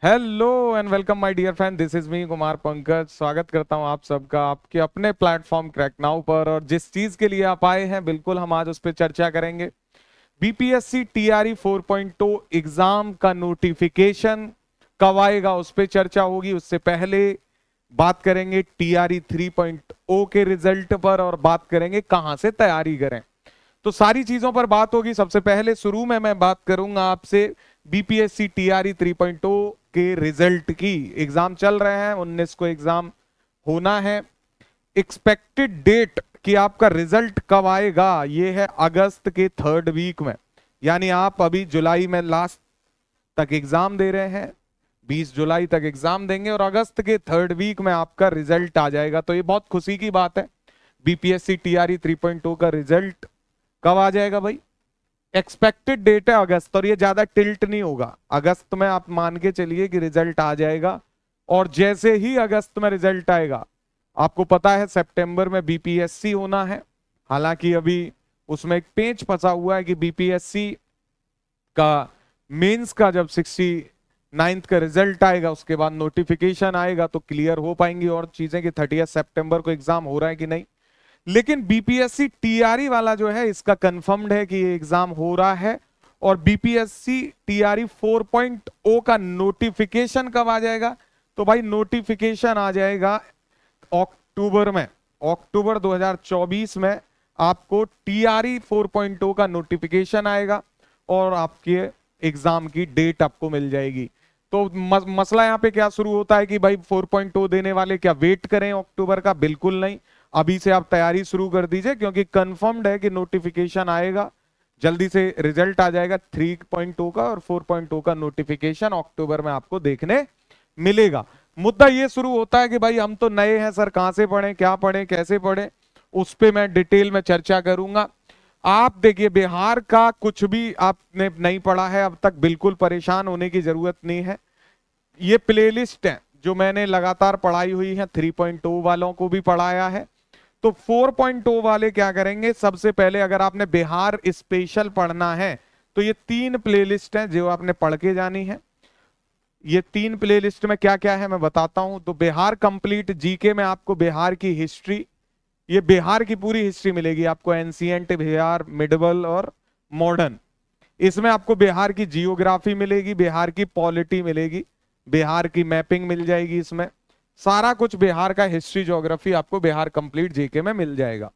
Hello and welcome my dear friend, this is me Kumar Pankaj. स्वागत करता हूं आप सबका आपके अपने प्लेटफॉर्म क्रैक नाउ पर। और जिस चीज के लिए आप आए हैं बिल्कुल हम आज उस पर चर्चा करेंगे। बीपीएससी टीआरई 4.0 एग्जाम का नोटिफिकेशन कब आएगा उस पर चर्चा होगी। उससे पहले बात करेंगे टीआरई 3.0 के रिजल्ट पर और बात करेंगे कहां से तैयारी करें। तो सारी चीजों पर बात होगी। सबसे पहले शुरू में मैं बात करूंगा आपसे बीपीएससी टीआरई 3.0 के रिजल्ट की। एग्जाम चल रहे हैं, 19 को एग्जाम होना है। एक्सपेक्टेड डेट कि आपका रिजल्ट कब आएगा ये है अगस्त के 3rd वीक में। यानी आप अभी जुलाई में लास्ट तक एग्जाम दे रहे हैं, 20 जुलाई तक एग्जाम देंगे और अगस्त के 3rd वीक में आपका रिजल्ट आ जाएगा। तो ये बहुत खुशी की बात है। बीपीएससी टीआरई 3.0 का रिजल्ट कब आ जाएगा भाई? एक्सपेक्टेड डेट है अगस्त, और ये ज्यादा टिल्ट नहीं होगा। अगस्त में आप मान के चलिए कि रिजल्ट आ जाएगा। और जैसे ही अगस्त में रिजल्ट आएगा, आपको पता है सितंबर में बीपीएससी होना है। हालांकि अभी उसमें एक पेंच फंसा हुआ है कि बीपीएससी का मेंस का जब 69th का रिजल्ट आएगा उसके बाद नोटिफिकेशन आएगा तो क्लियर हो पाएंगी और चीजें कि 30 सितंबर को एग्जाम हो रहा है कि नहीं। लेकिन बीपीएससी टीआरई वाला जो है इसका कंफर्म्ड है कि ये एग्जाम हो रहा है। और बीपीएससी टीआरई 4.0 का नोटिफिकेशन कब आ जाएगा? तो भाई नोटिफिकेशन आ जाएगा अक्टूबर में। अक्टूबर 2024 में आपको टीआरई 4.0 का नोटिफिकेशन आएगा और आपके एग्जाम की डेट आपको मिल जाएगी। तो मसला यहाँ पे क्या शुरू होता है कि भाई 4.0 देने वाले क्या वेट करें अक्टूबर का? बिल्कुल नहीं, अभी से आप तैयारी शुरू कर दीजिए क्योंकि कंफर्म्ड है कि नोटिफिकेशन आएगा, जल्दी से रिजल्ट आ जाएगा 3.0 का और 4.0 का नोटिफिकेशन अक्टूबर में आपको देखने मिलेगा। मुद्दा ये शुरू होता है कि भाई हम तो नए हैं सर, कहां से पढ़ें, क्या पढ़ें, कैसे पढ़ें, उस पर मैं डिटेल में चर्चा करूंगा। आप देखिए, बिहार का कुछ भी आपने नहीं पढ़ा है अब तक, बिल्कुल परेशान होने की जरूरत नहीं है। ये प्लेलिस्ट है जो मैंने लगातार पढ़ाई हुई है, 3.0 वालों को भी पढ़ाया है। तो 4.0 वाले क्या करेंगे, सबसे पहले अगर आपने बिहार स्पेशल पढ़ना है तो ये 3 प्लेलिस्ट हैं जो आपने पढ़ के जानी है। ये 3 प्लेलिस्ट में क्या क्या है मैं बताता हूं। तो बिहार कंप्लीट जीके में आपको बिहार की हिस्ट्री, ये बिहार की पूरी हिस्ट्री मिलेगी आपको, एंशिएंट बिहार, मिडिवल और मॉडर्न। इसमें आपको बिहार की जियोग्राफी मिलेगी, बिहार की पॉलिटी मिलेगी, बिहार की मैपिंग मिल जाएगी। इसमें सारा कुछ बिहार का हिस्ट्री ज्योग्राफी आपको बिहार कंप्लीट जीके में मिल जाएगा।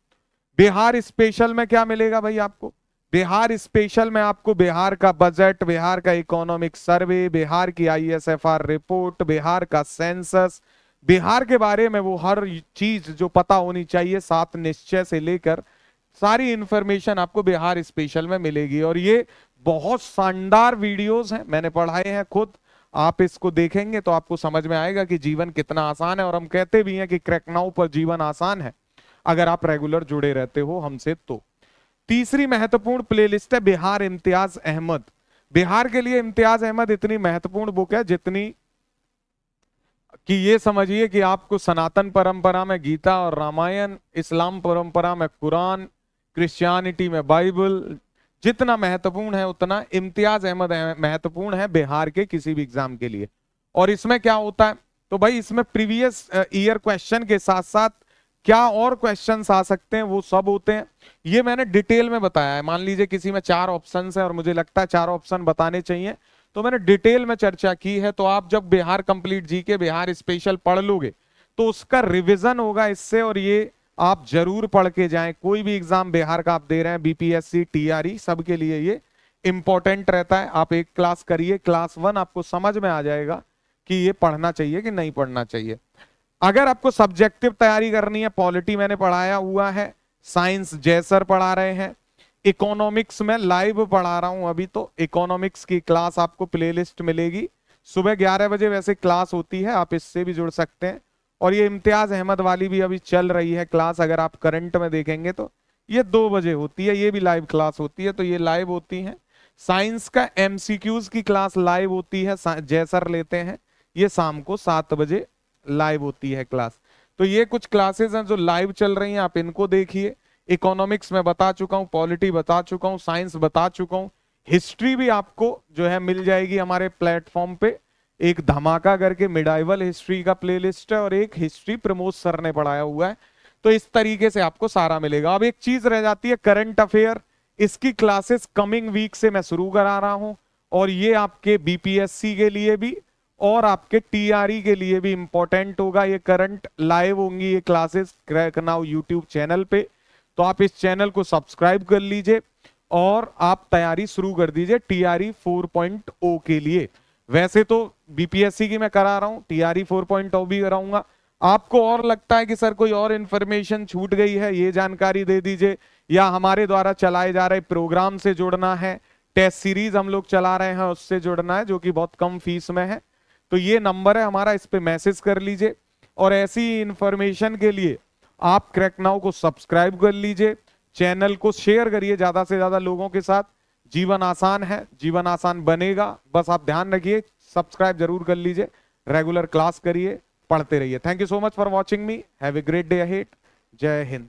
बिहार स्पेशल में क्या मिलेगा भाई आपको? बिहार स्पेशल में आपको बिहार का बजट, बिहार का इकोनॉमिक सर्वे, बिहार की आईएसएफआर रिपोर्ट, बिहार का सेंसस, बिहार के बारे में वो हर चीज जो पता होनी चाहिए, 7 निश्चय से लेकर सारी इंफॉर्मेशन आपको बिहार स्पेशल में मिलेगी। और ये बहुत शानदार वीडियोस हैं, मैंने पढ़ाए हैं खुद। आप इसको देखेंगे तो आपको समझ में आएगा कि जीवन कितना आसान है। और हम कहते भी हैं कि क्रैक नाउ पर जीवन आसान है अगर आप रेगुलर जुड़े रहते हो हमसे। तो तीसरी महत्वपूर्ण प्लेलिस्ट है बिहार इम्तियाज अहमद। बिहार के लिए इम्तियाज अहमद इतनी महत्वपूर्ण बुक है जितनी कि ये समझिए कि आपको सनातन परंपरा में गीता और रामायण, इस्लाम परंपरा में कुरान, क्रिश्चियनिटी में बाइबल, जितना महत्वपूर्ण है उतना इम्तियाज अहमद महत्वपूर्ण है बिहार के किसी भी एग्जाम के लिए। और इसमें क्या होता है, तो भाई इसमें प्रीवियस ईयर क्वेश्चन के साथ साथ क्या और क्वेश्चंस आ सकते हैं वो सब होते हैं। ये मैंने डिटेल में बताया है। मान लीजिए किसी में 4 ऑप्शन है और मुझे लगता है 4 ऑप्शन बताने चाहिए, तो मैंने डिटेल में चर्चा की है। तो आप जब Bihar complete GK, Bihar special पढ़ लोगे तो उसका रिविजन होगा इससे, और ये आप जरूर पढ़ के जाएं। कोई भी एग्जाम बिहार का आप दे रहे हैं, बीपीएससी, टीआरई, सबके लिए ये इंपॉर्टेंट रहता है। आप एक क्लास करिए, क्लास 1 आपको समझ में आ जाएगा कि ये पढ़ना चाहिए कि नहीं पढ़ना चाहिए। अगर आपको सब्जेक्टिव तैयारी करनी है, पॉलिटी मैंने पढ़ाया हुआ है, साइंस जय सर पढ़ा रहे हैं, इकोनॉमिक्स में लाइव पढ़ा रहा हूं अभी। तो इकोनॉमिक्स की क्लास आपको प्लेलिस्ट मिलेगी, सुबह 11 बजे वैसे क्लास होती है, आप इससे भी जुड़ सकते हैं। और ये इम्तियाज अहमद वाली भी अभी चल रही है क्लास, अगर आप करंट में देखेंगे तो ये 2 बजे होती है, ये भी लाइव क्लास होती है, तो ये लाइव होती है। साइंस का एमसीक्यूज की क्लास लाइव होती है, जय सर लेते हैं, ये शाम को 7 बजे लाइव होती है क्लास। तो ये कुछ क्लासेस हैं जो लाइव चल रही हैं, आप इनको देखिए। इकोनॉमिक्स में बता चुका हूं, पॉलिटी बता चुका हूं, साइंस बता चुका हूं, हिस्ट्री भी आपको जो है मिल जाएगी हमारे प्लेटफॉर्म पे। एक धमाका करके मिडाइवल हिस्ट्री का प्लेलिस्ट है और एक हिस्ट्री प्रमोद सर ने पढ़ाया हुआ है। तो इस तरीके से आपको सारा मिलेगा। अब एक चीज रह जाती है करंट अफेयर, इसकी क्लासेस कमिंग वीक से मैं शुरू करा रहा हूं और ये आपके बीपीएससी के लिए भी और आपके टीआरई के लिए भी इंपॉर्टेंट होगा। ये करंट लाइव होंगी ये classes crack now YouTube channel पे, तो आप इस चैनल को सब्सक्राइब कर लीजिए और आप तैयारी शुरू कर दीजिए टीआरई 4.0 के लिए। वैसे तो बीपीएससी की मैं करा रहा हूं, टीआरई 4.0 भी कराऊंगा। आपको और लगता है कि सर कोई और इंफॉर्मेशन छूट गई है, ये जानकारी दे दीजिए, या हमारे द्वारा चलाए जा रहे प्रोग्राम से जुड़ना है, टेस्ट सीरीज हम लोग चला रहे हैं उससे जुड़ना है जो कि बहुत कम फीस में है, तो ये नंबर है हमारा, इस पे मैसेज कर लीजिए। और ऐसी इंफॉर्मेशन के लिए आप क्रैक नाउ को सब्सक्राइब कर लीजिए, चैनल को शेयर करिए ज्यादा से ज्यादा लोगों के साथ। जीवन आसान है, जीवन आसान बनेगा, बस आप ध्यान रखिए, सब्सक्राइब जरूर कर लीजिए, रेगुलर क्लास करिए, पढ़ते रहिए। Thank you so much for watching me, have a great day ahead. जय हिंद।